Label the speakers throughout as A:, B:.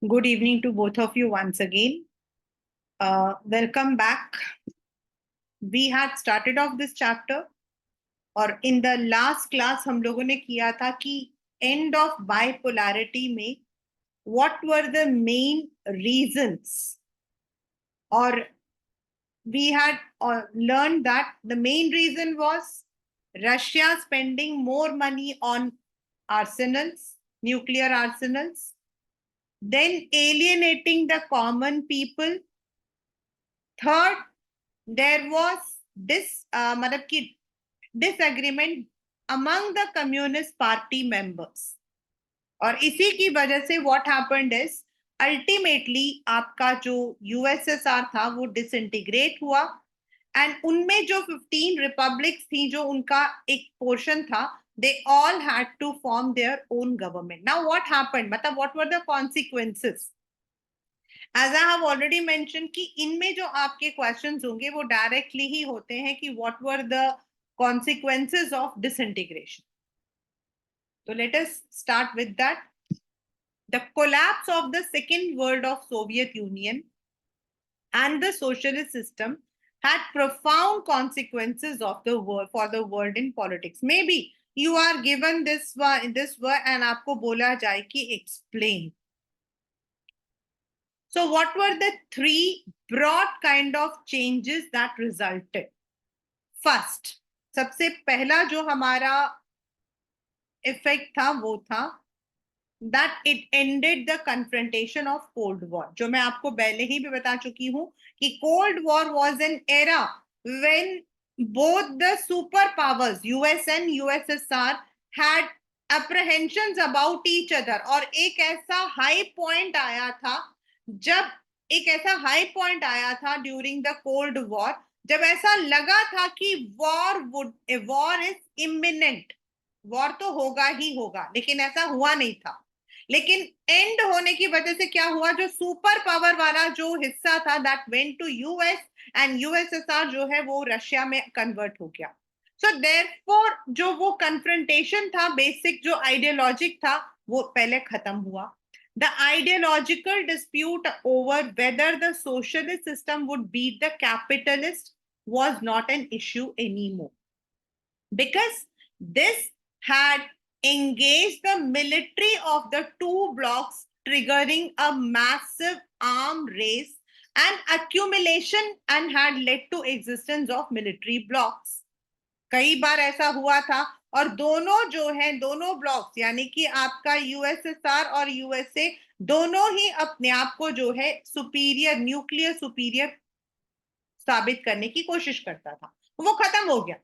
A: Good evening to both of you once again. Welcome back. We had started off this chapter और in the last class हम लोगों ने किया था कि end of bipolarity में what were the main reasons, or we had learned that the main reason was Russia spending more money on arsenals, nuclear arsenals, then alienating the common people. Third, there was मतलब कि disagreement among the Communist Party members. और इसी की वजह से what happened is ultimately आपका जो USSR था वो disintegrate हुआ, and उनमें जो 15 रिपब्लिक्स थी जो उनका एक पोर्शन था, they all had to form their own government. Now what happened, मतलब what were the consequences? As I have already mentioned कि इनमें जो आपके क्वेश्चंस होंगे वो डायरेक्टली ही होते हैं कि what were the consequences of disintegration. So let us start with that. The collapse of the second world of Soviet Union and the socialist system had profound consequences of the world for the world in politics. Maybe you are given this word and आपको बोला जाए कि explain. So what were the three broad kind of changes that resulted? First, सबसे पहला जो हमारा effect था वो था that it ended the confrontation of Cold War. जो मैं आपको पहले ही भी बता चुकी हूँ कि Cold War was an era when both the superpowers US and USSR had apprehensions about each other. और एक ऐसा हाई पॉइंट आया था जब एक ऐसा हाई पॉइंट आया था ड्यूरिंग द कोल्ड वॉर, जब ऐसा लगा था कि वॉर इज इमिनेंट, वॉर तो होगा ही होगा, लेकिन ऐसा हुआ नहीं था. लेकिन एंड होने की वजह से क्या हुआ, जो सुपर पावर वाला जो हिस्सा था that went to US, and USSR जो है वो रशिया में कन्वर्ट हो गया. सो देयरफॉर जो वो कन्फ्रंटेशन था, बेसिक जो आइडियोलॉजिक था, वो पहले खत्म हुआ. The ideological dispute over whether the socialist system would beat the capitalist was not an issue anymore, because this had engaged the military of the two blocs, triggering a massive arm race and accumulation, and had led to existence of military blocs. कई बार ऐसा हुआ था, और दोनों जो है दोनों blocks यानी कि आपका यूएसएसआर और यूएसए दोनों ही अपने आप को जो है सुपीरियर, न्यूक्लियर सुपीरियर साबित करने की कोशिश करता था. वो खत्म हो गया.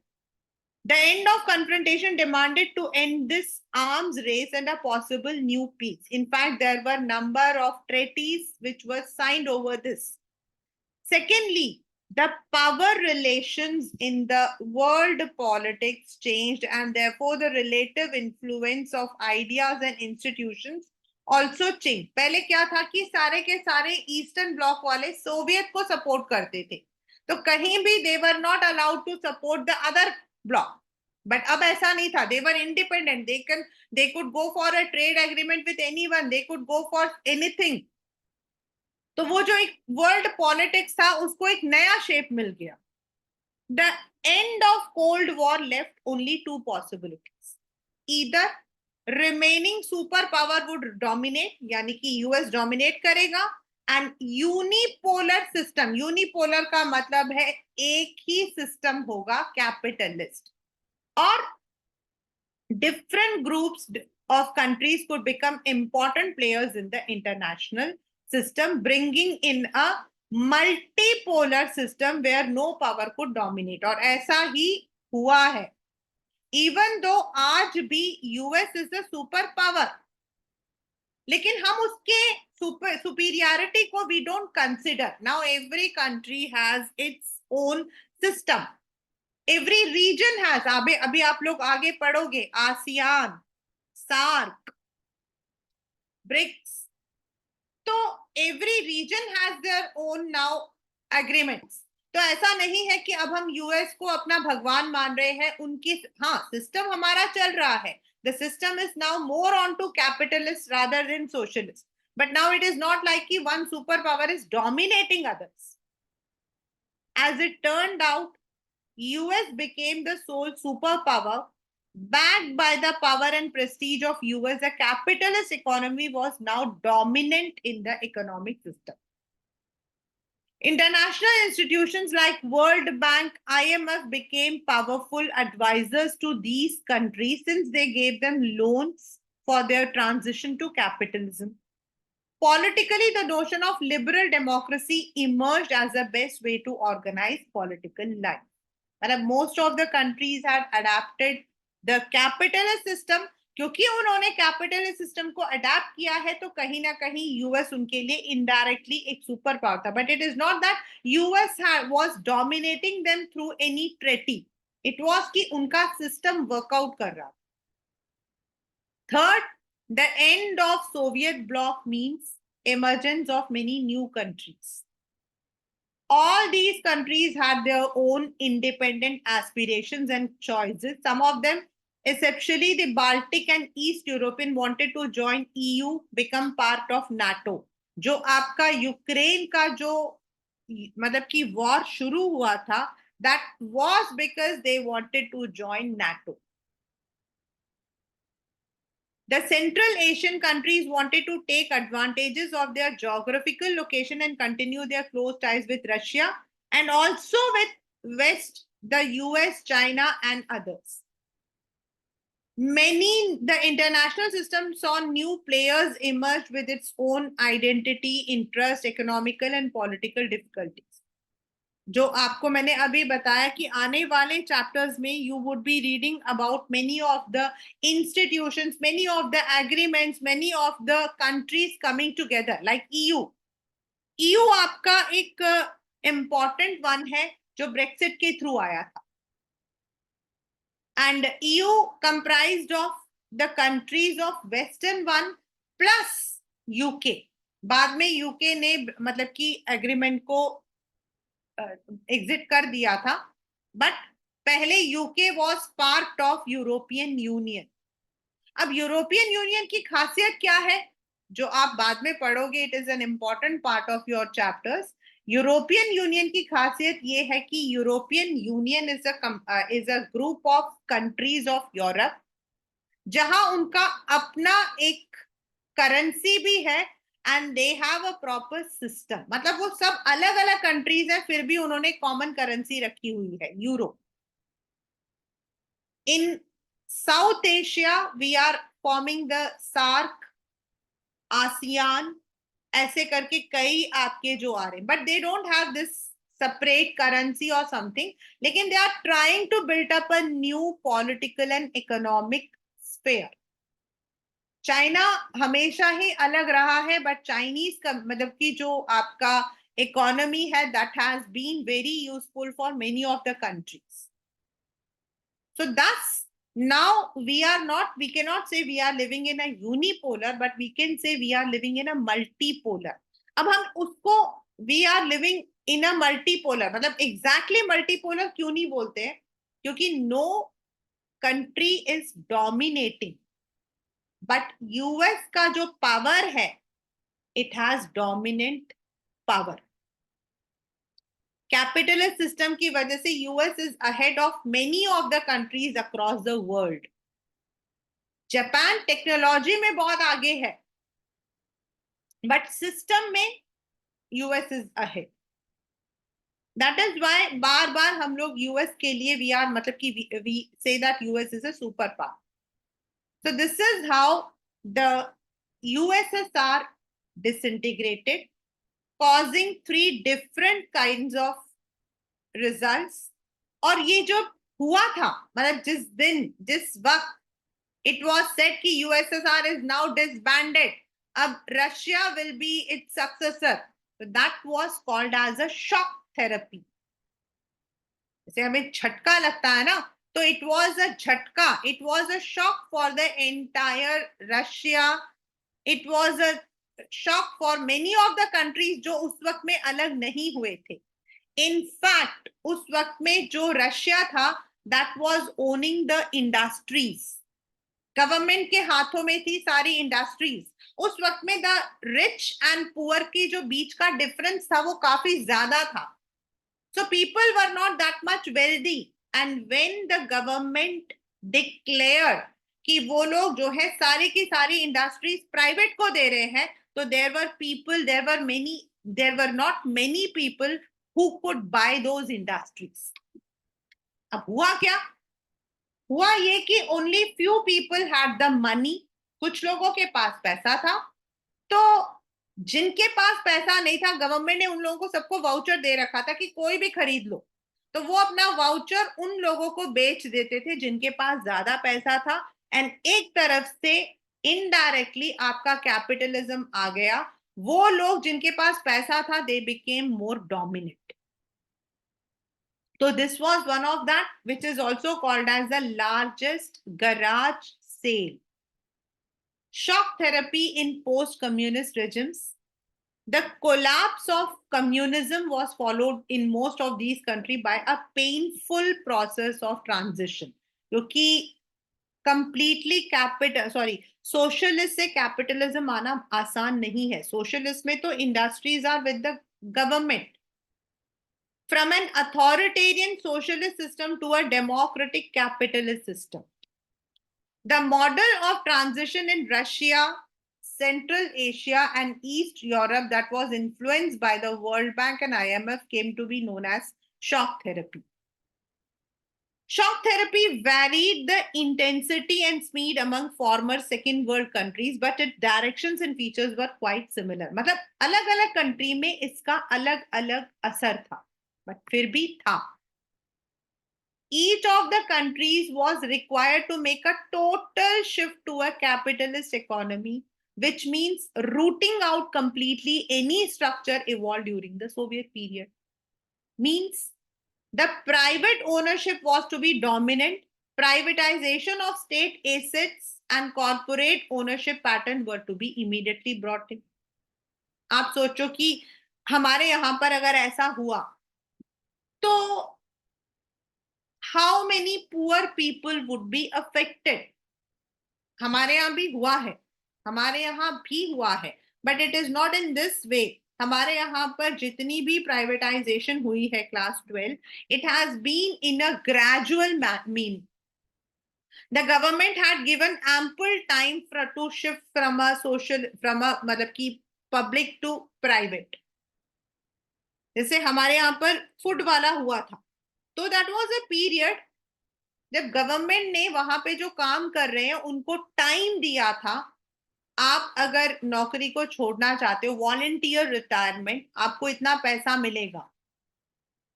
A: The end of confrontation demanded to end this arms race and a possible new peace. In fact, there were number of treaties which were signed over this. Secondly, the power relations in the world politics changed, and therefore the relative influence of ideas and institutions also changed. पहले क्या था कि सारे के सारे eastern block वाले Soviet को support करते थे, तो कहीं भी they were not allowed to support the other block. But अब ऐसा नहीं था. They were independent. They could go for a trade agreement with anyone. They could go for anything. तो वो जो एक वर्ल्ड पॉलिटिक्स था उसको एक नया शेप मिल गया. The end of cold war left only to possibilities. Either remaining super power would dominate, यानी कि यूएस डोमिनेट करेगा, एंड यूनिपोलर सिस्टम, यूनिपोलर का मतलब है एक ही सिस्टम होगा, कैपिटलिस्ट, और different groups of countries could become important players in the international system, bringing in a multipolar system where no power could dominate. और ऐसा ही हुआ है. Even though आज भी US is a super power, लेकिन हम उसके superiority को we don't consider. Now every country has its own system. Every region has, अभी आप लोग आगे पढ़ोगे, आसियान, सार्क, ब्रिक्स, तो every region has their own now agreements. तो ऐसा नहीं है कि अब हम यूएस को अपना भगवान मान रहे हैं. उनकी हाँ सिस्टम हमारा चल रहा है. The system is now more on to capitalist rather than socialist. But now it is not like one superpower is dominating others. As it turned out, US became the sole superpower. Backed by the power and prestige of US, the capitalist economy was now dominant in the economic system. International institutions like World Bank, IMF became powerful advisors to these countries since they gave them loans for their transition to capitalism. Politically, the notion of liberal democracy emerged as the best way to organize political life. Most of the countries had adapted the capitalist system. क्योंकि उन्होंने capitalist system को adapt किया है तो कहीं ना कहीं US उनके लिए इनडायरेक्टली एक सुपर पावर था. But it is not that US was dominating them through any treaty. It was कि उनका सिस्टम वर्कआउट कर रहा. Third, the end of Soviet bloc means emergence of many new countries. All these countries had their own independent aspirations and choices. Some of them, especially the Baltic and East European, wanted to join EU, become part of NATO. जो आपका Ukraine का जो मतलब कि war शुरू हुआ था, that was because they wanted to join NATO. The Central Asian countries wanted to take advantages of their geographical location and continue their close ties with Russia and also with West, the US, China, and others. The international system saw new players emerge with its own identity, interest, economical, and political difficulties. जो आपको मैंने अभी बताया कि आने वाले chapters में you would be reading about many of the institutions, many of the agreements, many of the countries coming together like EU. EU आपका एक इंपॉर्टेंट वन है जो ब्रेक्सिट के थ्रू आया था. And EU comprised of the countries of western one plus UK. बाद में UK ने मतलब कि एग्रीमेंट को एग्जिट कर दिया था. बट पहले UK was part of European union. अब यूरोपियन यूनियन की खासियत क्या है जो आप बाद में पढ़ोगे, it is an important part of your chapters. European union की खासियत ये है कि European union is a group of countries of Europe जहां उनका अपना एक करेंसी भी है and they have a proper system. मतलब वो सब अलग अलग कंट्रीज हैं फिर भी उन्होंने कॉमन करेंसी रखी हुई है, euro. In South Asia we are forming the SAARC, ASEAN, ऐसे करके कई आपके जो आ रहे हैं. But they don't have this separate currency or something, लेकिन they are trying to build up a new political and economic sphere. China हमेशा ही अलग रहा है बट चाइनीज का मतलब कि जो आपका इकोनॉमी है that has been very useful for many of the countries. So that's now we cannot say we are living in a unipolar, but we can say we are living in a multipolar. अब हम उसको we are living in a multipolar मतलब exactly multipolar क्यों नहीं बोलते हैं, क्योंकि no country is dominating. But US का जो पावर है it has dominant power. Capitalist system की वजह से US is ahead of many of the countries across the world. Japan technology में बहुत आगे है बट सिस्टम में US is ahead. That is why बार बार हम लोग यूएस के लिए वी आर मतलब कि we say that US is a superpower. So this is how the USSR disintegrated, causing 3 different kinds of results. और ये जो हुआ था मतलब जिस दिन जिस वक्त it was said कि USSR is now disbanded, अब Russia will be its successor. So that was called as a shock therapy. जैसे हमें झटका लगता है ना, so it was a jhatka, it was a shock for the entire Russia. It was a shock for many of the countries जो उस वक्त में अलग नहीं हुए थे. In fact, उस वक्त में जो रशिया था that was owning the industries. Government के हाथों में थी सारी इंडस्ट्रीज। उस वक्त में द रिच एंड पुअर की जो बीच का डिफरेंस था वो काफी ज्यादा था। So people were not that much wealthy, and when the government declare कि वो लोग जो है सारी की सारी इंडस्ट्रीज प्राइवेट को दे रहे हैं, तो there were not many people who could buy those industries. अब हुआ क्या? हुआ ये कि only few people had the money, कुछ लोगों के पास पैसा था। तो जिनके पास पैसा नहीं था, गवर्नमेंट ने उन लोगों को सबको वाउचर दे रखा था कि कोई भी खरीद लो, तो वो अपना वाउचर उन लोगों को बेच देते थे जिनके पास ज्यादा पैसा था। एंड एक तरफ से इनडायरेक्टली आपका कैपिटलिज्म आ गया। वो लोग जिनके पास पैसा था, they became more dominant. So this was one of that, which is also called as the largest garage sale. Shock therapy in post-communist regimes. The collapse of communism was followed in most of these countries by a painful process of transition. क्योंकि completely capital socialist से capitalism आना आसान नहीं है। Socialist में तो industries are with the government, from an authoritarian socialist system to a democratic capitalist system. The model of transition in Russia, Central Asia, and East Europe that was influenced by the World Bank and IMF came to be known as shock therapy. Shock therapy varied the intensity and speed among former second world countries, but its directions and features were quite similar. मतलब अलग अलग country में इसका अलग अलग असर था, but फिर भी था। Each of the countries was required to make a total shift to a capitalist economy, which means rooting out completely any structure evolved during the Soviet period. Means the private ownership was to be dominant, privatization of state assets and corporate ownership pattern were to be immediately brought in. आप सोचो कि हमारे यहां पर अगर ऐसा हुआ तो how many poor people would be affected? हमारे यहाँ भी हुआ है, हमारे यहाँ भी हुआ है, but it is not in this way. हमारे यहाँ पर जितनी भी प्राइवेटाइजेशन हुई है class 12, it has been in a gradual mean. The government had given ample time to shift from a social from a मतलब कि पब्लिक टू प्राइवेट। जैसे हमारे यहाँ पर फूड वाला हुआ था, तो दैट वाज अ पीरियड जब गवर्नमेंट ने वहां पे जो काम कर रहे हैं उनको टाइम दिया था। आप अगर नौकरी को छोड़ना चाहते हो, वॉलंटियर रिटायरमेंट, आपको इतना पैसा मिलेगा।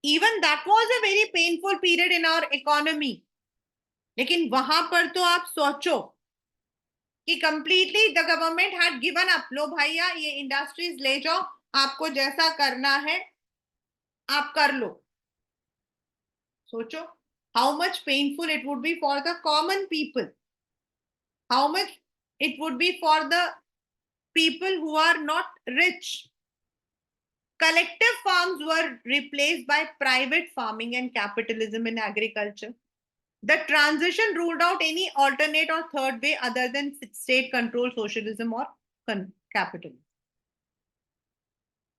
A: Even that was a very painful period in our economy. लेकिन वहां पर तो आप सोचो कि completely the government had given up, लो भैया ये इंडस्ट्रीज ले जाओ, आपको जैसा करना है आप कर लो। सोचो how much painful it would be for the common people, how much it would be for the people who are not rich. Collective farms were replaced by private farming and capitalism in agriculture. The transition ruled out any alternate or third way other than state controlled socialism or capitalism.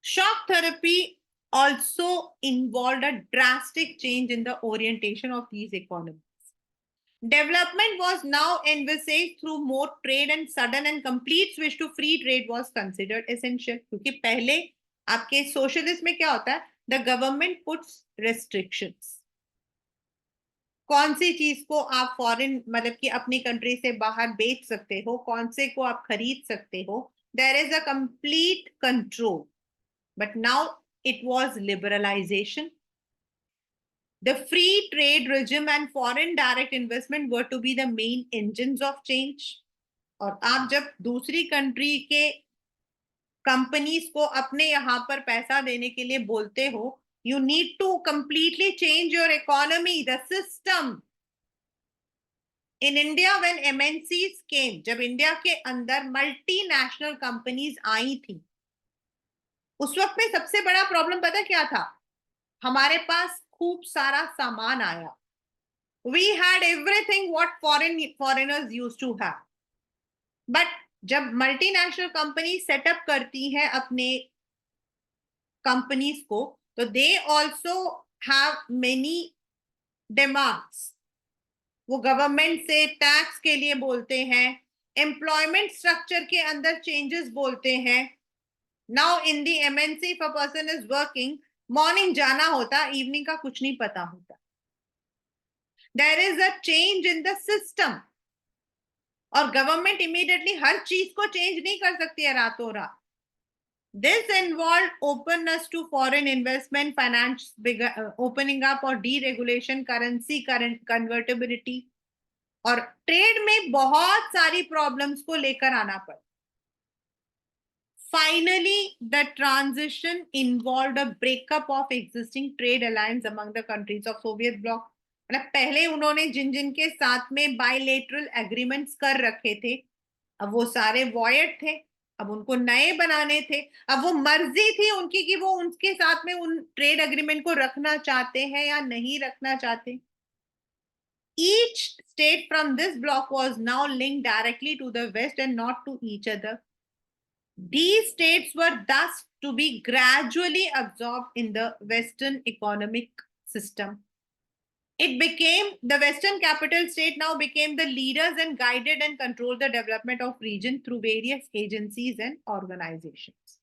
A: Shock therapy also involved a drastic change in the orientation of these economies. Development was now envisaged through more trade, and sudden and complete switch to free trade was considered essential. क्योंकि पहले आपके socialist में क्या होता है, the government puts restrictions. कौन सी चीज को आप फॉरेन मतलब कि अपनी कंट्री से बाहर बेच सकते हो, कौन से को आप खरीद सकते हो, there is a complete control. But now it was liberalisation. The free trade regime and foreign direct investment were to be the main engines of change. और आप जब दूसरी कंट्री के कंपनीज को अपने यहां पर पैसा देने के लिए बोलते हो, you need to completely change your economy, the system. In India when MNCs came, जब इंडिया के अंदर मल्टीनेशनल कंपनीज आई थी, उस वक्त में सबसे बड़ा प्रॉब्लम पता क्या था? हमारे पास खूब सारा सामान आया, We had everything what foreigners used to have. But जब मल्टीनेशनल कंपनी सेटअप करती है अपने कंपनीज को, तो they also have many demands. वो गवर्नमेंट से टैक्स के लिए बोलते हैं, एम्प्लॉयमेंट स्ट्रक्चर के अंदर चेंजेस बोलते हैं. Now in the MNC if a person is working, morning जाना होता, इवनिंग का कुछ नहीं पता होता. There is a change in the system. और गवर्नमेंट इमीडिएटली हर चीज को चेंज नहीं कर सकती है रातों रात. This involved openness to foreign investment, finance opening up or deregulation, currency current convertibility. और ट्रेड में बहुत सारी प्रॉब्लम्स को लेकर आना पड़ा. Finally, the transition involved a breakup of existing trade alliance among the countries of Soviet bloc. मतलब पहले उन्होंने जिन जिन के साथ में बायलेटरल एग्रीमेंट्स कर रखे थे, अब वो सारे वॉयड थे, अब उनको नए बनाने थे. अब वो मर्जी थी उनकी कि वो उनके साथ में उन ट्रेड एग्रीमेंट को रखना चाहते हैं या नहीं रखना चाहते. Each state from this bloc was now linked directly to the West and not to each other. These states were thus to be gradually absorbed in the Western economic system. It became the Western capital state now became the leaders and guided and controlled the development of region through various agencies and organizations.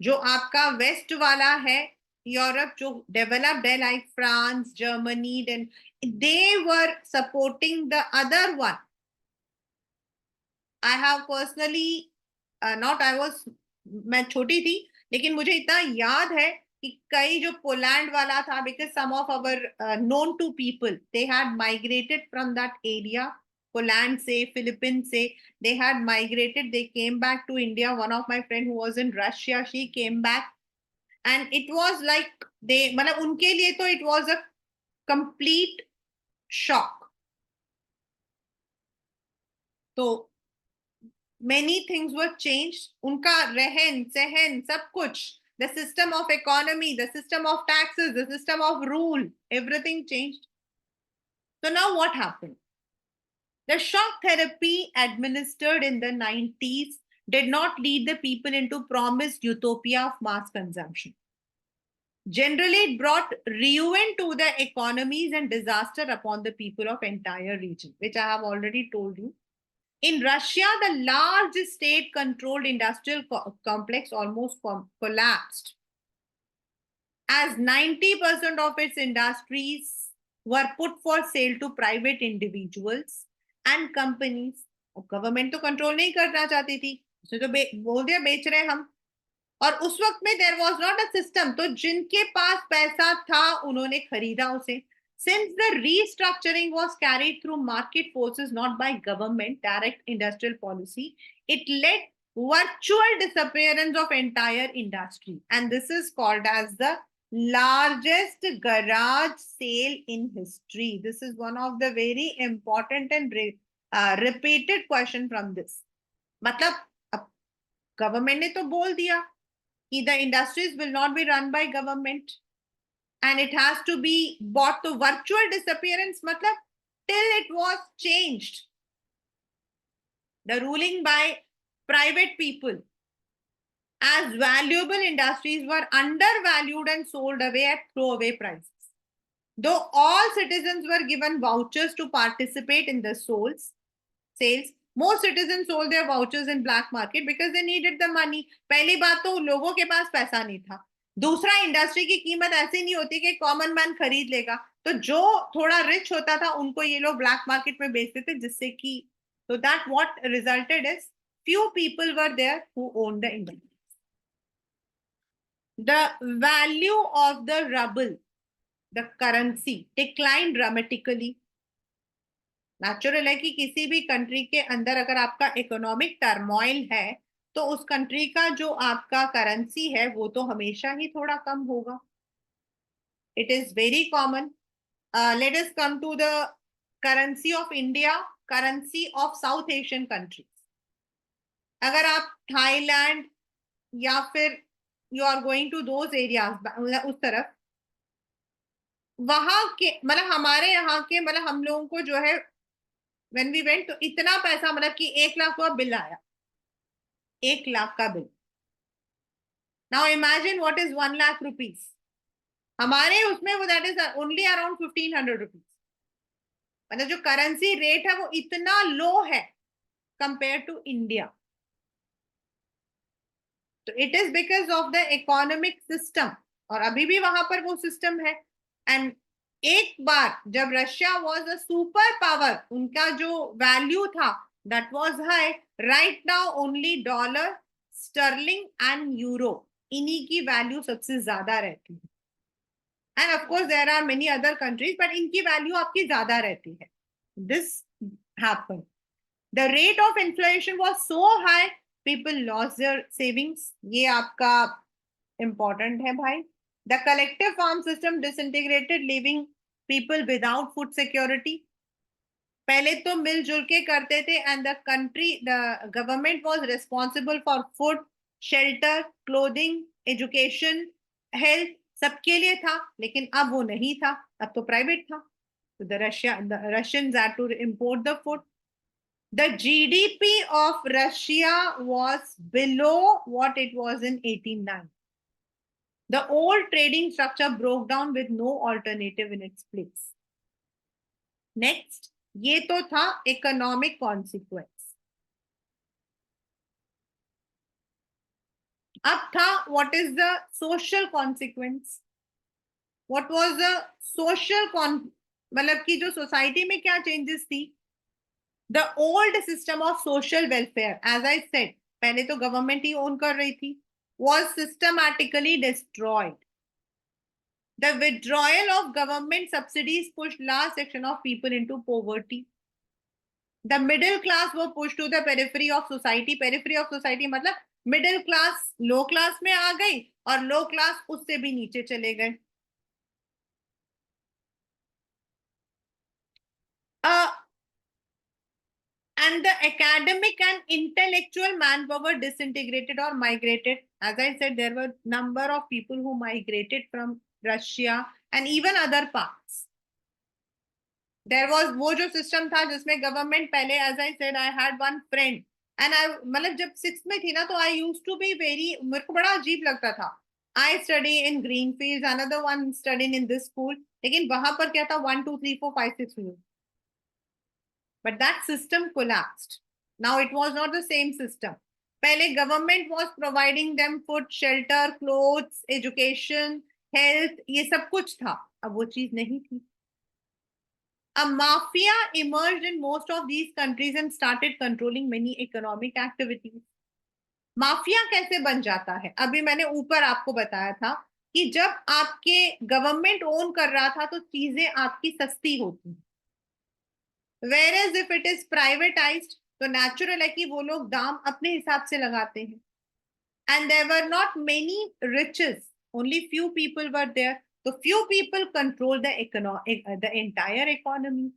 A: जो आपका waste वाला है, Europe जो developed है, like France, Germany, then they were supporting the other one. I have personally not I was मैं छोटी थी, लेकिन मुझे इतना याद है कि कई जो पोलैंड वाला था, because some of our known to people, they had migrated from that area. Poland से, फिलिपीन से, they had migrated, they came back to India. One of my friend who was in Russia, she came back, and it was like they मतलब उनके लिए तो it was a complete shock. तो many things were changed. उनका रहन सहन सब कुछ, the system of economy, the system of taxes, the system of rule, everything changed. So now what happened? The shock therapy administered in the 90s did not lead the people into promised utopia of mass consumption. Generally, it brought ruin to the economies and disaster upon the people of entire region, which I have already told you. In Russia, the large state-controlled industrial complex almost collapsed, as 90% of its industries were put for sale to private individuals and companies. Government तो control नहीं करना चाहती थी, उसने तो बोल दिया बेच रहे हम. और उस वक्त में there was not a system, तो जिनके पास पैसा था उन्होंने खरीदा उसे. Since the restructuring was carried through market forces, not by government direct industrial policy, it led virtual disappearance of entire industry. And this is called as the largest garage sale in history. This is one of the very important and repeated question from this. मतलब government ने तो बोल दिया कि the industries will not be run by government and it has to be bought. To virtual disappearance matlab till it was changed, the ruling by private people, as valuable industries were undervalued and sold away at throwaway prices. Though all citizens were given vouchers to participate in the sales, most citizens sold their vouchers in black market because they needed the money. पहली बात तो लोगों के पास पैसा नहीं था. दूसरा, industry की कीमत ऐसी नहीं होती कि कॉमन मैन खरीद लेगा, तो जो थोड़ा रिच होता था उनको ये लोग ब्लैक मार्केट में बेचते थे, जिससे कि so that what resulted is few people were there who owned the industry. The value of the ruble, the currency, declined dramatically. Natural है कि किसी भी कंट्री के अंदर अगर आपका इकोनॉमिक टर्मोइल है, तो उस कंट्री का जो आपका करेंसी है वो तो हमेशा ही थोड़ा कम होगा. It is very common. Let us come to the currency of India, currency of South Asian countries. अगर आप थाईलैंड या फिर you are going to those areas, उस तरफ, वहां के मतलब हमारे यहाँ के मतलब हम लोगों को जो है व्हेन वी वेंट तो इतना पैसा मतलब कि 1 लाख का बिल आया, 1 लाख का bill. Now imagine what is 1 lakh rupees हमारे उसमें, वो that is only around 1500 rupees. मतलब जो करेंसी रेट है वो इतना लो है कंपेयर टू इंडिया। तो it is because of the economic system, और अभी भी वहां पर वो सिस्टम है। एंड एक बार जब Russia was a superpower, उनका जो वैल्यू था that was high. Right now only dollar, sterling and euro, इन्हीं की वैल्यू सबसे ज्यादा रहती है। And of course there are many other countries, but इनकी वैल्यू आपकी ज्यादा रहती है। This happen, the rate of inflation was so high, people loss their savings. ये आपका इंपॉर्टेंट है भाई। The collective farm system disintegrated, living people without food security. पहले तो मिलजुल के करते थे, and the government was responsible for food, shelter, clothing, education, health, सबके लिए था। लेकिन अब वो नहीं था, अब तो प्राइवेट था। तो the Russians had to import the food. The GDP of Russia was below what it was in 1890. The old trading structure broke down with no alternative in its place. Next, ये तो था economic consequence. अब था what is the social consequence? What was the मतलब कि जो society में क्या चेंजेस थी? The old system of social welfare, as I said, पहले तो गवर्नमेंट ही ओन कर रही थी, was systematically destroyed. The withdrawal of government subsidies pushed large section of people into poverty. The middle class were pushed to the periphery of society. Periphery of society मतलब middle class लो class में आ गई, और लो class उससे भी नीचे चले गए। And the academic and intellectual manpower disintegrated or migrated. As I said, there were number of people who migrated from Russia and even other parts. There was वो जो सिस्टम था जिसमें गवर्नमेंट पहले, as I said, I had one friend, and I मतलब जब 6th में थी ना, तो I use to be very, मेरे को बड़ा अजीब लगता था। I study in green field, another one study in this school, लेकिन वहां पर क्या था, 1 2 3 4 5 6, but that system collapsed. Now it was not the same system. पहले government was providing them food, shelter, clothes, education, health, ये सब कुछ था। अब वो चीज नहीं थी। A mafia emerged in most of these countries and started controlling many economic activities. Mafia कैसे बन जाता है? अभी मैंने ऊपर आपको बताया था कि जब आपके गवर्नमेंट ओन कर रहा था तो चीजें आपकी सस्ती होती, whereas if it is privatized तो नेचुरल है कि वो लोग दाम अपने हिसाब से लगाते हैं। And there were not many riches, only few people were there, तो few people control the entire economy.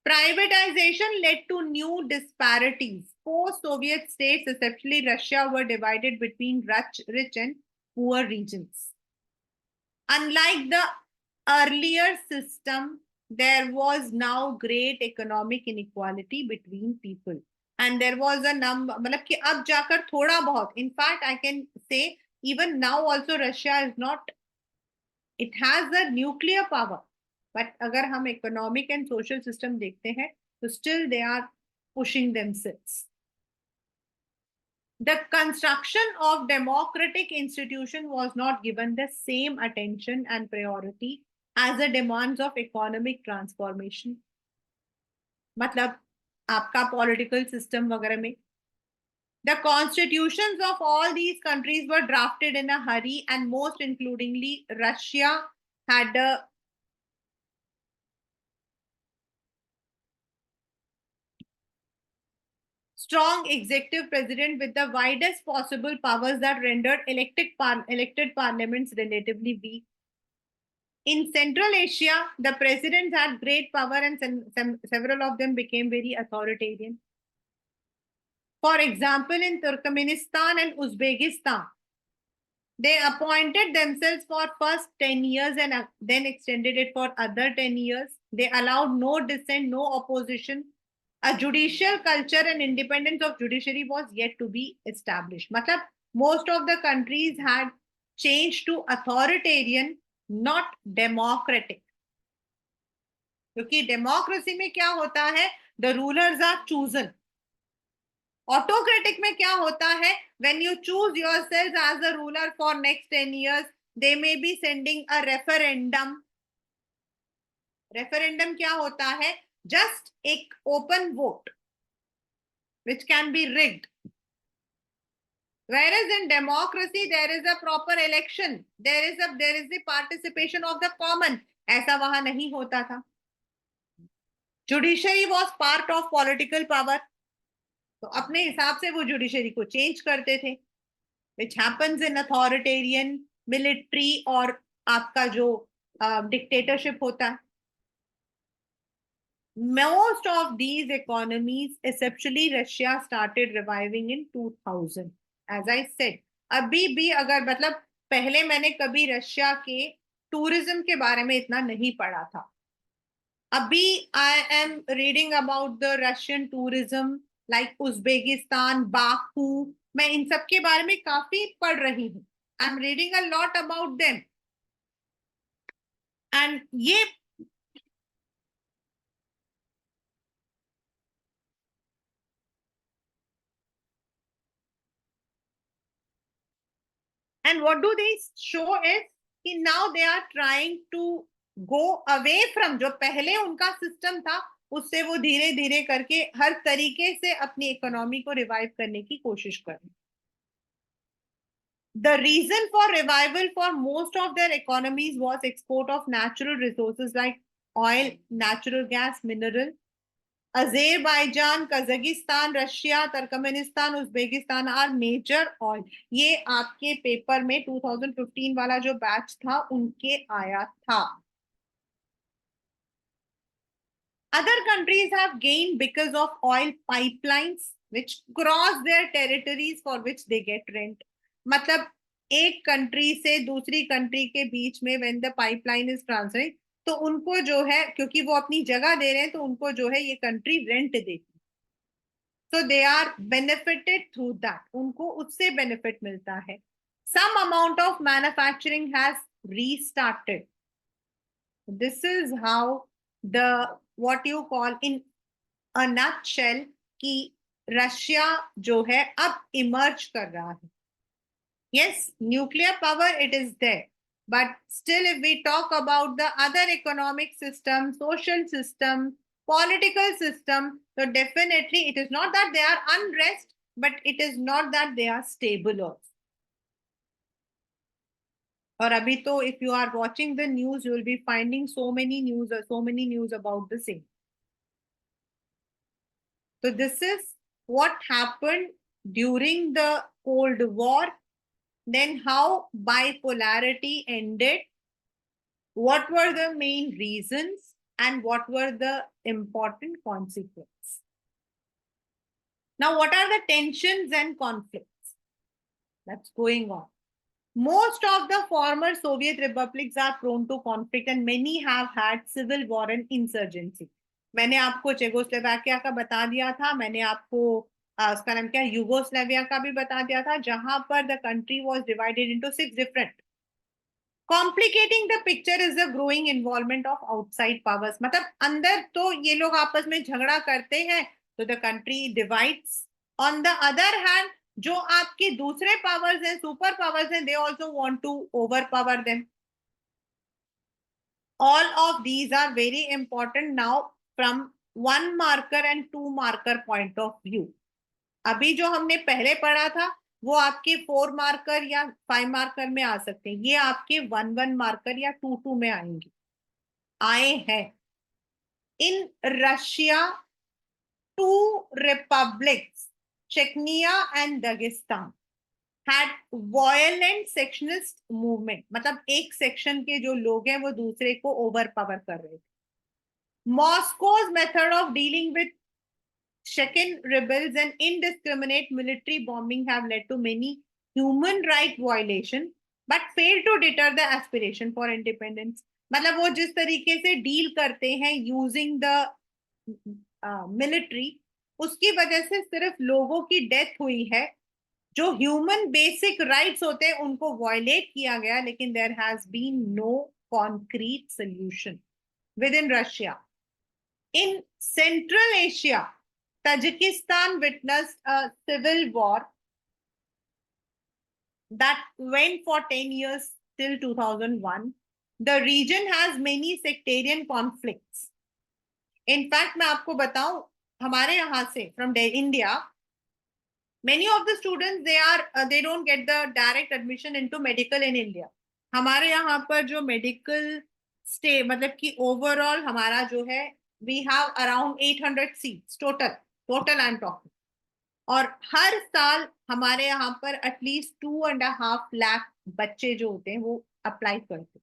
A: Privatization led to new disparities. Post-Soviet states, especially Russia, were divided between rich and poor regions. Unlike the earlier system, there was now great economic inequality between people. And there was a number, मतलब कि अब जाकर थोड़ा बहुत, in fact, I can say even now also Russia is not, it has a nuclear power. But अगर हम economic and social system देखते हैं, तो still they are pushing themselves. The construction of democratic institution was not given the same attention and priority as the demands of economic transformation. मतलब आपका political system वगैरह में, the constitutions of all these countries were drafted in a hurry, and most includingly Russia had a strong executive president with the widest possible powers that rendered elected parliaments relatively weak. In Central Asia, the presidents had great power, and several of them became very authoritarian. For example, in Turkmenistan and Uzbekistan, They appointed themselves for first 10 years and then extended it for other 10 years. They allowed no dissent, no opposition. A judicial culture and independence of judiciary was yet to be established. Matlab, most of the countries had changed to authoritarian, not democratic. क्योंकि democracy में क्या होता है, the rulers are chosen. Autocratic में क्या होता है, when you choose yourself as the ruler for next 10 years, they may be sending a referendum. Referendum क्या होता है, जस्ट एक open vote which can be rigged. Whereas in democracy there is a proper election, there is the participation of the common. ऐसा वहां नहीं होता था. Judiciary was part of political power, तो अपने हिसाब से वो जुडिशरी को चेंज करते थे, which happens in authoritarian, military और आपका जो डिक्टेटरशिप होता है. Most of these economies, especially Russia, started reviving in 2000. As I said, अभी भी अगर मतलब पहले मैंने कभी रशिया के टूरिज्म के बारे में इतना नहीं पढ़ा था. अभी I am reading about the Russian tourism, like Uzbekistan, Baku. मैं इन सब के बारे में काफी पढ़ रही हूँ. I am reading a lot about them. And ये and what do they show is कि now they are trying to go away from जो पहले उनका सिस्टम था, उससे वो धीरे धीरे करके हर तरीके से अपनी इकोनॉमी को रिवाइव करने की कोशिश कर रहे हैं. The reason for revival for most of their economies was export of natural resources like oil, natural gas, mineral. Azerbaijan, Kazakhstan, Russia, Turkmenistan, Uzbekistan are major oil. ये आपके पेपर में 2015 वाला जो बैच था उनके आया था. Other countries have gained because of oil pipelines which cross their territories for which they get rent. मतलब एक कंट्री से दूसरी कंट्री के बीच में when the pipeline is transferring, तो उनको जो है, क्योंकि वो अपनी जगह दे रहे हैं, तो उनको जो है ये कंट्री रेंट देती. So they are benefited through that. उनको उससे बेनिफिट मिलता है. Some amount of manufacturing has restarted. This is how the what you call in a nutshell कि रशिया जो है अब इमर्ज कर रहा है. Yes, nuclear power, it is there. But still, if we talk about the other economic system, social system, political system, so definitely it is not that they are unrest, but it is not that they are stable also. और अभी तो if you are watching the news, you will be finding so many news about the same. So this is what happened during the Cold War. Then how bipolarity ended, what were the main reasons, and what were the important consequences. Now, what are the tensions and conflicts that's going on? Most of the former Soviet republics are prone to conflict and many have had civil war and insurgency. मैंने आपको Czechoslovakia का बता दिया था, मैंने आपको उसका नाम क्या यूगोस्लाविया का भी बता दिया था, जहां पर the country was divided into 6 different. Complicating the picture is the growing involvement of outside powers. मतलब अंदर तो ये लोग आपस में झगड़ा करते हैं, तो the country divides. On the other hand जो आपके दूसरे पावर्स हैं, सुपर पावर्स हैं, they also want to over power them. All of these are very important now from 1 marker and 2 marker point of view. अभी जो हमने पहले पढ़ा था वो आपके 4 मार्कर या 5 मार्कर में आ सकते हैं, ये आपके 1 मार्कर या 2 में आएंगे, आए हैं. In Russia 2 republics, Chechnya and Dagestan, had violent sectionist movement. मतलब एक सेक्शन के जो लोग हैं वो दूसरे को ओवर पावर कर रहे थे. Moscow's method of dealing with Chechen rebels and indiscriminate military bombing have led to many human right violations. But fail to deter the aspiration for independence. मतलब वो जिस तरीके से डील करते हैं यूजिंग द मिलिट्री, उसकी वजह से सिर्फ लोगों की डेथ हुई है। जो ह्यूमन बेसिक राइट्स होते हैं उनको वायलेट किया गया, लेकिन there has been no concrete solution within Russia. In central Asia, Tajikistan witnessed a civil war that went for 10 years till 2001. The region has many sectarian conflicts. In fact, मैं आपको बताऊं, हमारे यहाँ से from India, many of the students they don't get the direct admission into medical in India. हमारे यहाँ पर जो मेडिकल स्टे मतलब कि ओवरऑल हमारा जो है, we have around 800 seats total I am talking. और हर साल हमारे यहाँ पर एटलीस्ट 2.5 लाख बच्चे जो होते हैं वो अप्लाई करते हैं।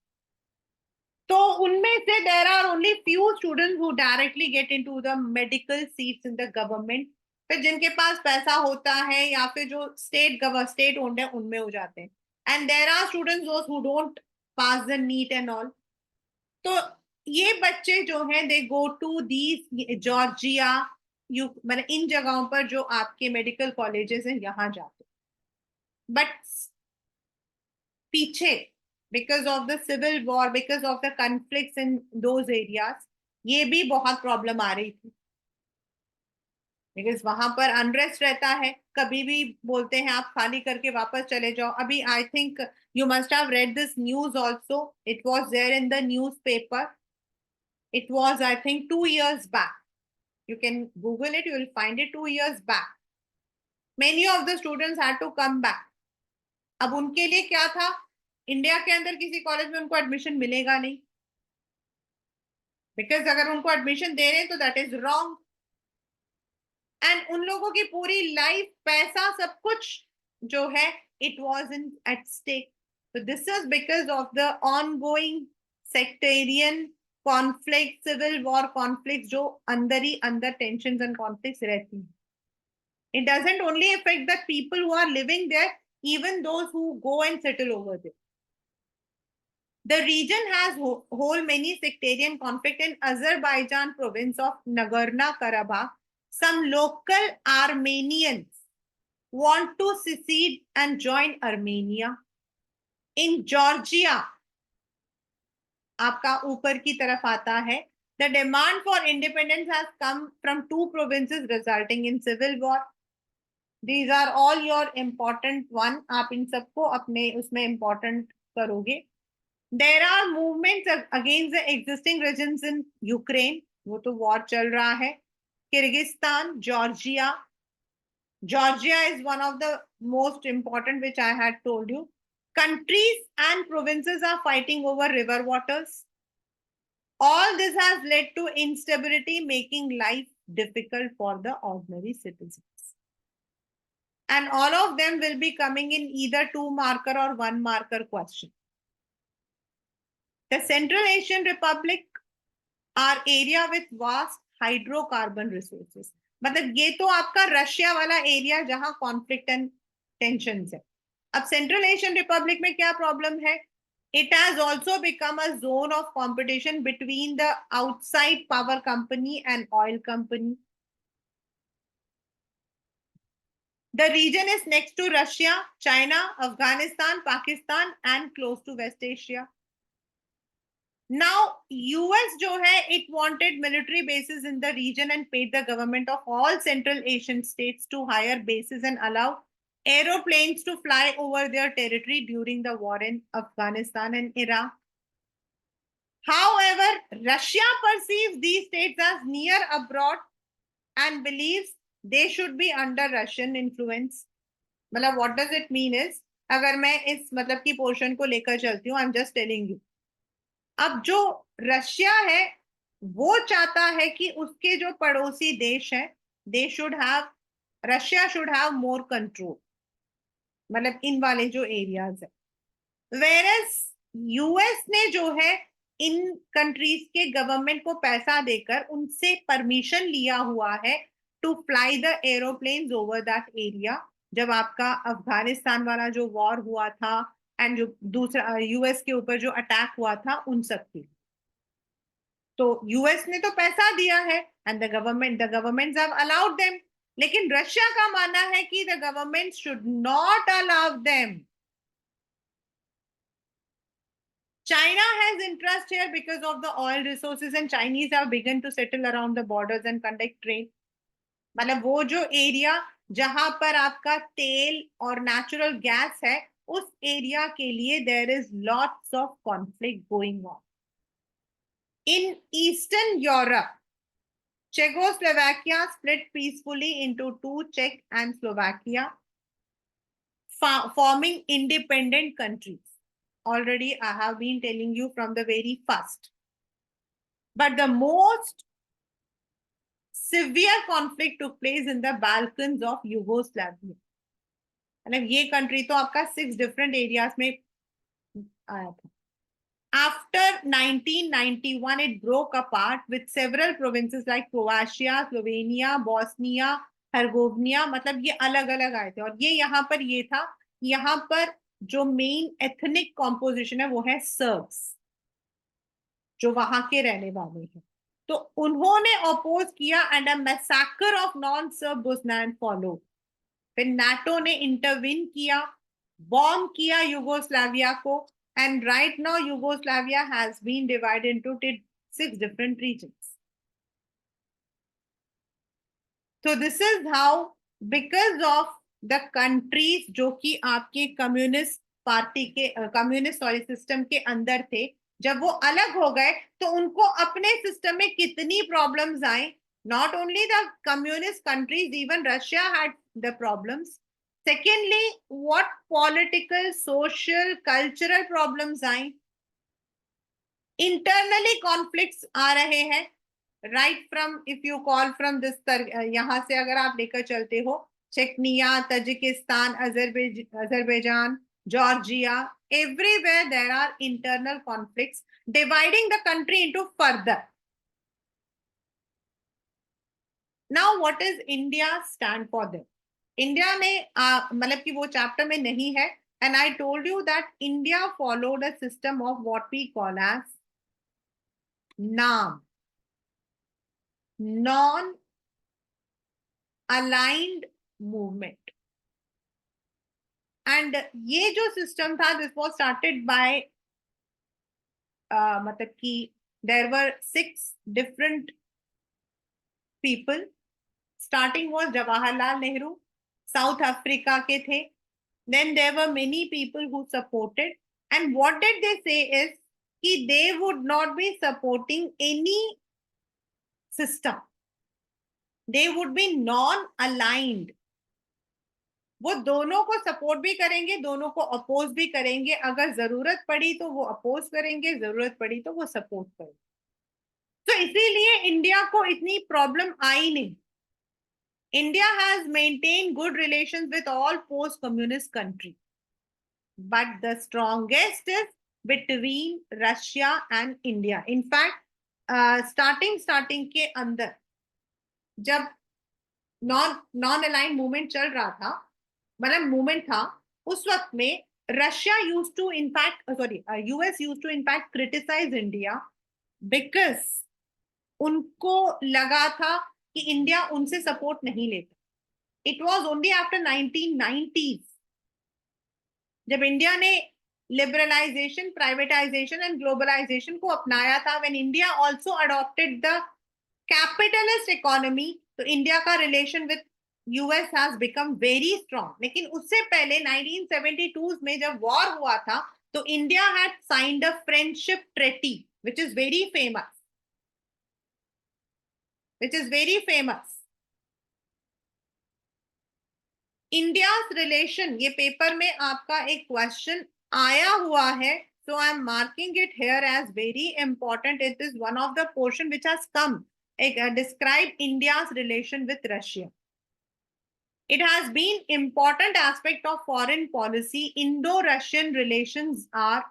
A: तो उनमें से there are only few students who directly get into the medical seats in the government. फिर जिनके पास पैसा होता है या फिर जो स्टेट ओन्ड है उनमें हो जाते हैं। And there are students who don't pass the NEET and all. तो ये बच्चे जो हैं they go to these Georgia, you मतलब इन जगहों पर जो आपके मेडिकल कॉलेजेस हैं यहाँ जाते। बट पीछे because of the civil war, because of the conflicts in those areas, ये भी बहुत प्रॉब्लम आ रही थी। बिकॉज वहां पर अनरेस्ट रहता है, कभी भी बोलते हैं आप खाली करके वापस चले जाओ। अभी I think you must have read this news also, it was there in the newspaper. It was I think 2 years back. You can Google it, you will find it 2 years back. Many of the students had to come back. अब उनके लिए क्या था, India के अंदर किसी college में उनको एडमिशन मिलेगा नहीं, बिकॉज अगर उनको एडमिशन दे रहे हैं तो दैट इज रॉन्ग। एंड उन लोगों की पूरी लाइफ, पैसा, सब कुछ जो है, it was in at stake. So this is because of the ongoing sectarian conflict, civil war conflicts, जो अंदर ही अंदर tensions and conflicts रहती हैं। It doesn't only affect the people who are living there, even those who go and settle over there. The region has whole many sectarian conflict. In Azerbaijan province of Nagorno-Karabakh, some local Armenians want to secede and join Armenia. In Georgia, आपका ऊपर की तरफ आता है, the demand for independence has come from 2 provinces resulting in civil war. These are all your important one. आप इन सबको अपने उसमें important करोगे। There are movements against the existing regimes in Ukraine. वो तो war चल रहा है। Kyrgyzstan, Georgia. Georgia is one of the most important, which I had told you. Countries and provinces are fighting over river waters. All this has led to instability, making life difficult for the ordinary citizens. And all of them will be coming in either 2-marker or 1-marker question. The Central Asian Republic are area with vast hydrocarbon resources. मतलब ये तो आपका Russia वाला area जहां conflict and tension है। अब central Asian Republic में क्या प्रॉब्लम है, it has also become a zone of competition between the outside power company and oil company. The region is next to Russia, China, Afghanistan, Pakistan and close to West Asia. Now, US जो है, it wanted military bases in the region and paid the government of all Central Asian states to hire bases and allow aeroplanes to fly over their territory during the war in Afghanistan and Iraq. However, Russia perceives these states as near abroad and believes they should be under Russian influence. मतलब what does it mean is, अगर मैं इस मतलब की portion को लेकर चलती हूँ, I am just telling you. अब जो रशिया है वो चाहता है कि उसके जो पड़ोसी देश हैं, they should have, Russia should have more control, मतलब इन वाले जो एरियाज है। वेरएस यूएस ने जो है इन कंट्रीज के गवर्नमेंट को पैसा देकर उनसे परमिशन लिया हुआ है to fly the aeroplanes over that area. जब आपका अफगानिस्तान वाला जो वॉर हुआ था एंड जो दूसरा यूएस के ऊपर जो अटैक हुआ था उन सब की। तो यूएस ने तो पैसा दिया है and the governments have allowed them, लेकिन रशिया का मानना है कि the government should not allow them. China has interest here because of the oil resources and Chinese have begun to settle around the borders and conduct trade. मतलब वो जो area जहां पर आपका तेल और नेचुरल गैस है, उस एरिया के लिए there is lots of conflict going on. In eastern Europe, Czechoslovakia split peacefully into two, Czech and Slovakia, forming independent countries. Already, I have been telling you from the very first. But the most severe conflict took place in the Balkans of Yugoslavia. मतलब ये country तो आपका 6 different areas में आया था। After 1991, it broke apart with several provinces like Croatia, Slovenia, Bosnia, Herzegovina, मतलब ये अलग अलग आए थे। और ये यहाँ पर ये था, यहाँ पर जो मेन एथनिक कॉम्पोजिशन है वो है सर्ब्स, जो वहां के रहने वाले हैं। तो उन्होंने अपोज किया and a massacre of non Serb Bosnian follow. फिर नाटो ने इंटरवीन किया, बॉम्ब किया युगोस्लाविया को, and right now Yugoslavia has been divided into 6 different regions. तो this is how, because of the countries जो कि आपके कम्युनिस्ट पार्टी के कम्युनिस्ट सिस्टम के अंदर थे, जब वो अलग हो गए तो उनको अपने सिस्टम में कितनी प्रॉब्लम्स आई। Not only the communist countries, even Russia had the problems. Secondly, what political, social, cultural problems आई। इंटरनली कॉन्फ्लिक्ट्स आ रहे हैं, right from, if you call from this, यहां से अगर आप लेकर चलते हो, Chechnya, Tajikistan, Azerbaijan, Georgia, everywhere there are internal conflicts dividing the country into further. Now what is India stand for them? India ने मतलब कि वो चैप्टर में नहीं है, and I told you that India followed a system of what we call as NAM, non aligned movement. And ये जो system था, दिस वाज स्टार्टेड बाय, मतलब कि there were 6 different people. Starting was Jawaharlal Nehru, South Africa के थे। Then there were many people who supported, and what did they say is कि they would not be supporting any system, they would be non aligned. वो दोनों को support भी करेंगे, दोनों को अपोज भी करेंगे। अगर जरूरत पड़ी तो वो अपोज करेंगे, जरूरत पड़ी तो वो सपोर्ट करेंगे। तो इसीलिए इंडिया को इतनी प्रॉब्लम आई नहीं। India has maintain good relations with all post communist country, but the strongest is between Russia and India. In fact starting के अंदर जब नॉन अलाइन मूवमेंट चल रहा था, मतलब मूवमेंट था, उस वक्त में Russia use to in fact US use to in fact criticise India, because उनको लगा था कि इंडिया उनसे सपोर्ट नहीं लेता। It was only after 1990s जब इंडिया ने लिबरलाइजेशन, प्राइवेटाइजेशन एंड ग्लोबलाइजेशन को अपनाया था, when India also adopted the capitalist economy, तो इंडिया का relation with US has become very strong. लेकिन उससे पहले 1972 में जब वॉर हुआ था, तो India had signed a friendship treaty which is very famous, India's relation, ये पेपर में आपका एक क्वेश्चन आया हुआ है, so I am marking it here as very important. It is one of the portion which has come, describe India's relation with Russia. It has been important aspect of foreign policy. Indo-Russian relations are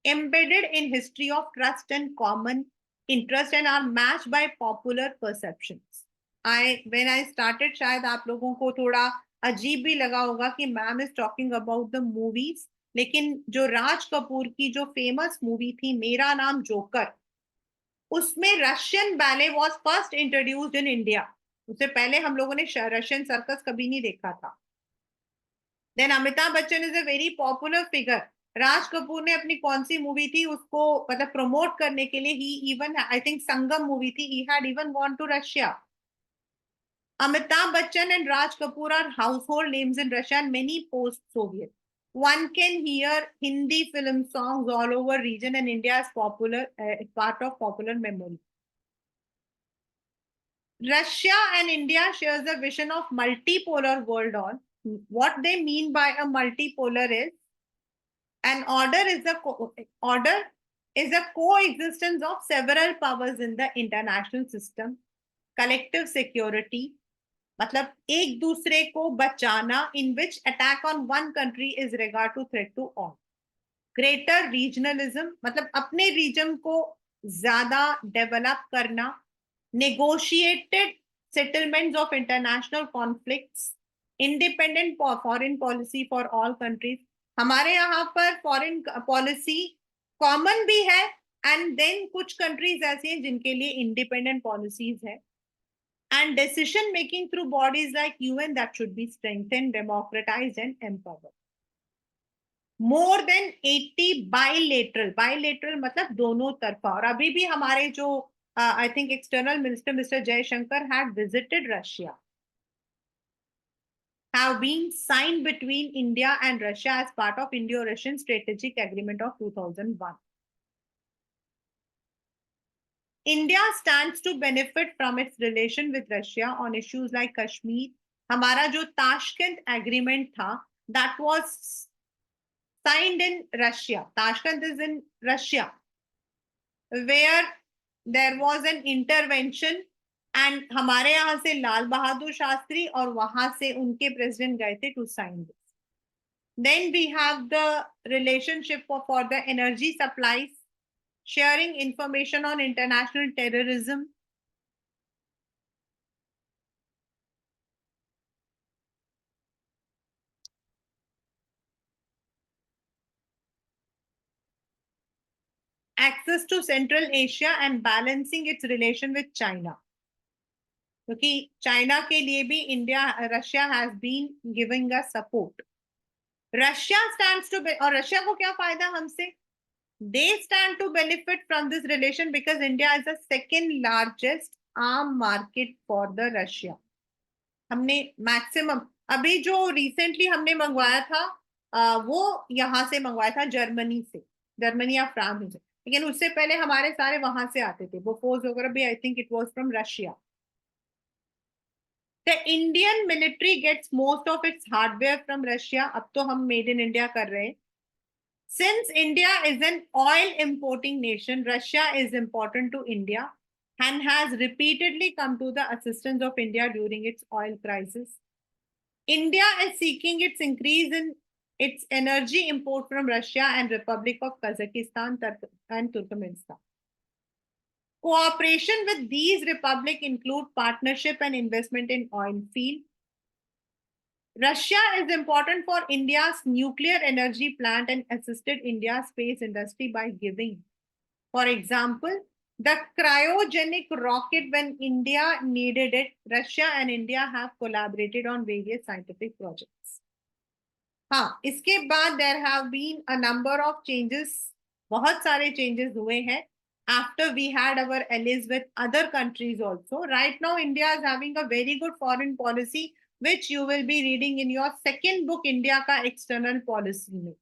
A: embedded in history of trust and common interest and are matched by popular perceptions. When I started, शायद आप लोगों को थोड़ा अजीब भी लगा होगा कि ma'am is talking about the movies, लेकिन जो राज कपूर की जो फेमस मूवी थी मेरा नाम जोकर, उसमें Russian ballet was first introduced in India. उससे पहले हम लोगों ने रशियन सर्कस कभी नहीं देखा था। Then Amitabh Bachchan is a very popular figure. Raj Kapoor ने अपनी कौन सी मूवी थी उसको मतलब प्रमोट करने के लिए ही even I think Sangam movie थी, he had even gone to Russia. Amitabh Bachchan and Raj Kapoor are household names in Russia and many post-Soviet. One can hear Hindi film songs all over region and India is popular part of popular memory. Russia and India shares a vision of multipolar world on. What they mean by a multipolar is an order is a coexistence of several powers in the international system, collective security, मतलब एक दूसरे को बचाना, in which attack on one country is regard to threat to all. Greater regionalism मतलब अपने region को ज्यादा develop करना, negotiated settlements of international conflicts, independent foreign policy for all countries. हमारे यहाँ पर फॉरेन पॉलिसी कॉमन भी है एंड देन कुछ कंट्रीज ऐसी हैं जिनके लिए इंडिपेंडेंट पॉलिसीज है, and decision making through bodies like UN that should be strengthened, democratized, and empowered. More than 80 bilateral मतलब दोनों तरफा। और अभी भी हमारे जो I think external minister mister Jaishankar had visited Russia, have been signed between India and Russia as part of Indo-Russian Strategic Agreement of 2001. India stands to benefit from its relation with Russia on issues like Kashmir. हमारा जो Tashkent agreement था that was signed in Russia. Tashkent is in Russia, where there was an intervention and हमारे यहाँ से लाल बहादुर शास्त्री और वहां से उनके प्रेसिडेंट गए थे to sign this. Then we have the relationship for the energy supplies, sharing information on international terrorism, access to Central Asia and balancing its relation with China. क्योंकि चाइना के लिए भी India Russia has been giving us support. Russia stands to और Russia को क्या फायदा हमसे? They stand to benefit from this relation because India is the second largest arm market for the Russia. हमने मैक्सिमम अभी जो रिसेंटली हमने मंगवाया था वो यहाँ से मंगवाया था जर्मनी से, जर्मनी या फ्रांस से, लेकिन उससे पहले हमारे सारे वहां से आते थे, वो फोर्स वगैरह भी I think it was from Russia. The Indian military gets most of its hardware from Russia. अब तो हम made in India कर रहे हैं. Since India is an oil importing nation, Russia is important to India and has repeatedly come to the assistance of India during its oil crisis. India is seeking its increase in its energy import from Russia and Republic of Kazakhstan and Turkmenistan. Cooperation with these republics include partnership and investment in oil field. Russia is important for India's nuclear energy plant and assisted India's space industry by giving, for example, the cryogenic rocket when India needed it. Russia and India have collaborated on various scientific projects. हाँ, इसके बाद there have been a number of changes, बहुत सारे changes हुए हैं after we had our allies with other countries also. Right now, India is having a very good foreign policy, which you will be reading in your second book, India का external policy में.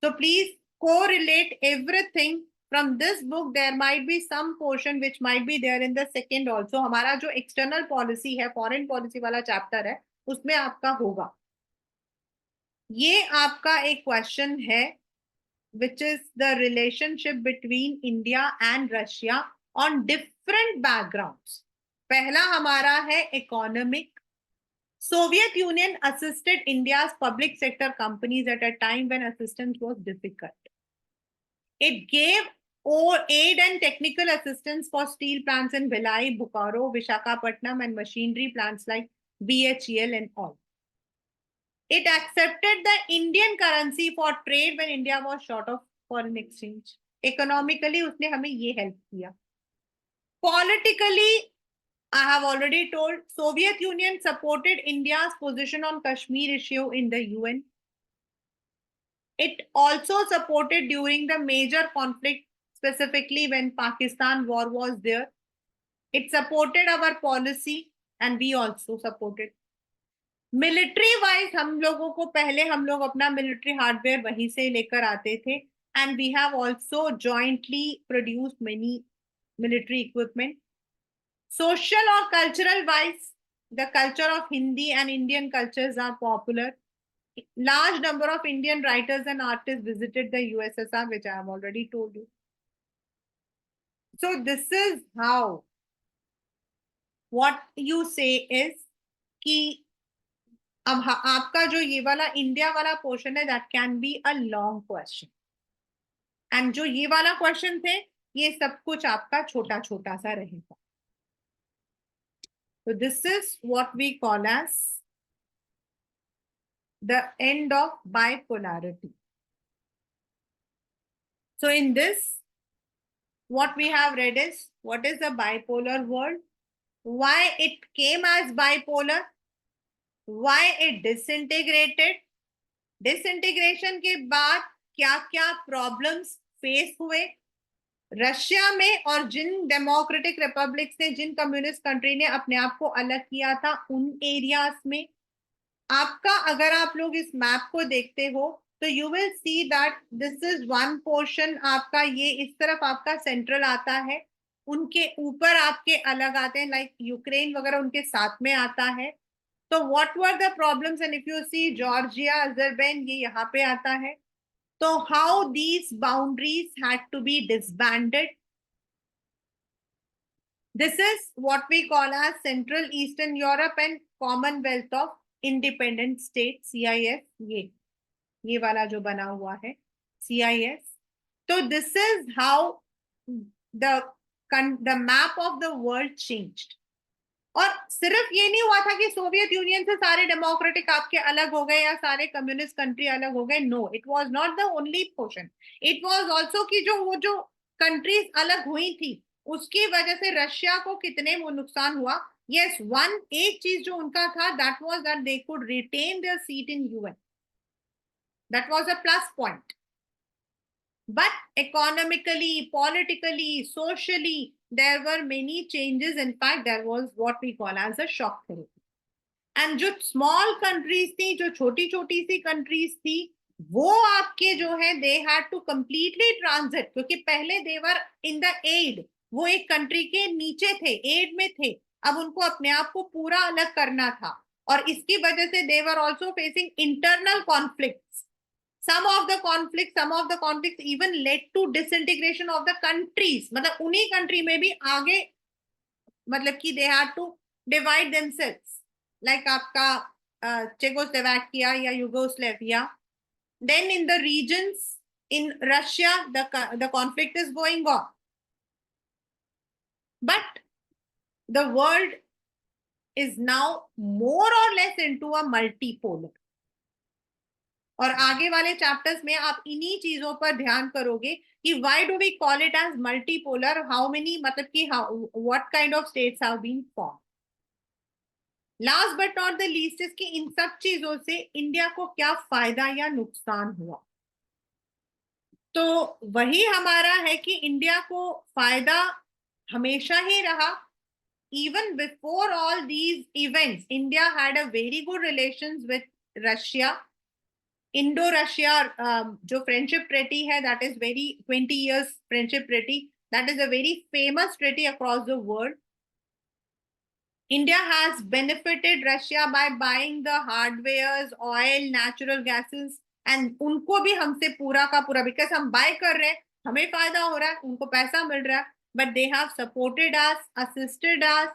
A: So please correlate everything from this book. There might be some portion which might be there in the second also. हमारा जो external policy है, foreign policy वाला chapter है, उसमें आपका होगा. ये आपका एक क्वेश्चन है which is the relationship between India and Russia on different backgrounds. पहला हमारा है economic. Soviet Union assisted India's public sector companies at a time when assistance was difficult. It gave aid and technical assistance for steel plants in Bhilai, Bokaro, Visakhapatnam and machinery plants like BHEL and all. It accepted the Indian currency for trade when India was short of foreign exchange. Economically उसने हमें ये help किया. Politically, I have already told, Soviet Union supported India's position on Kashmir issue in the UN. It also supported during the major conflict, specifically when Pakistan war was there. It supported our policy and we also supported. Military wise हम लोगों को पहले हम लोग अपना military hardware वहीं से लेकर आते थे and we have also jointly produced many military equipment. Social और cultural wise the culture of Hindi and Indian cultures are popular. Large number of Indian writers and artists visited the USSR, which I have already told you. So this is how what you say is कि अब आपका जो ये वाला India वाला portion है that can be a long question and जो ये वाला क्वेश्चन थे ये सब कुछ आपका छोटा छोटा सा रहेगा. So this is what we call as the end of bipolarity. So in this, what we have read is what is the bipolar world, why it came as bipolar, why it disintegrated, disintegration के बाद क्या क्या problems face हुए Russia में, और जिन democratic republics ने, जिन communist country ने अपने आप को अलग किया था उन एरियाज में. आपका अगर आप लोग इस मैप को देखते हो तो you will see that this is one portion. आपका ये इस तरफ आपका सेंट्रल आता है, उनके ऊपर आपके अलग आते हैं लाइक यूक्रेन वगैरह उनके साथ में आता है. तो what were the problems and if you see Georgia Azerbaijan ये यहाँ पे आता है. तो how these boundaries had to be disbanded. This is what we call as central eastern Europe and commonwealth of independent state CIS. ये वाला जो बना हुआ है CIS. तो this is how the map of the world changed. और सिर्फ ये नहीं हुआ था कि सोवियत यूनियन से सारे डेमोक्रेटिक आपके अलग हो गए या सारे कम्युनिस्ट कंट्री अलग हो गए. No, it was not the only portion. It was also कि जो कंट्रीज अलग हुई थी उसकी वजह से रशिया को कितने वो नुकसान हुआ. यस, एक चीज जो उनका था that was that they could retain their seat in UN. That was a plus point. But economically, politically, socially, there were many changes. In fact, there was what we call as a shock therapy. And जो small countries थी, जो छोटी छोटी सी countries थी, वो आपके जो है they had to completely transit, क्योंकि पहले they were in the aid, वो एक country के नीचे थे, aid में थे. अब उनको अपने आप को पूरा अलग करना था और इसकी वजह से they were also facing internal conflicts. Some of the conflicts even led to disintegration of the countries. मतलब उन्हीं country में भी आगे मतलब कि they had to divide themselves. Like आपका Czechoslovakia या Yugoslavia. Then in the regions in Russia, the conflict is going on. But the world is now more or less into a multipolar. और आगे वाले चैप्टर्स में आप इन्हीं चीजों पर ध्यान करोगे कि why do we call it as multipolar, how many मतलब कि what kind of states have been form. Last but not the least is कि इन सब चीजों से इंडिया को क्या फायदा या नुकसान हुआ. तो वही हमारा है कि इंडिया को फायदा हमेशा ही रहा. Even before all these events India had a very good relations with Russia. Indo Russia जो फ्रेंडशिप ट्रेटी है that is very 20 years friendship treaty, that is a very famous treaty across the world. India has benefited Russia by buying the hardwares, oil, natural gases, and उनको भी हमसे पूरा का पूरा because हम bye कर रहे हैं हमें फायदा हो रहा है, उनको पैसा मिल रहा है. But they have supported us, assisted us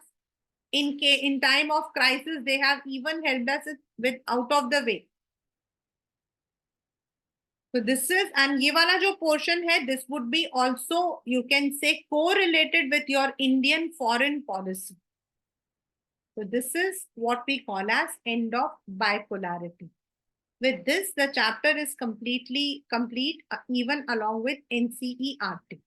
A: in time of crisis. They have even helped us with out of the way. So this is, and ये वाला जो portion है, this would be also you can say correlated with your Indian foreign policy. So this is what we call as end of bipolarity. With this, the chapter is completely complete, even along with NCERT.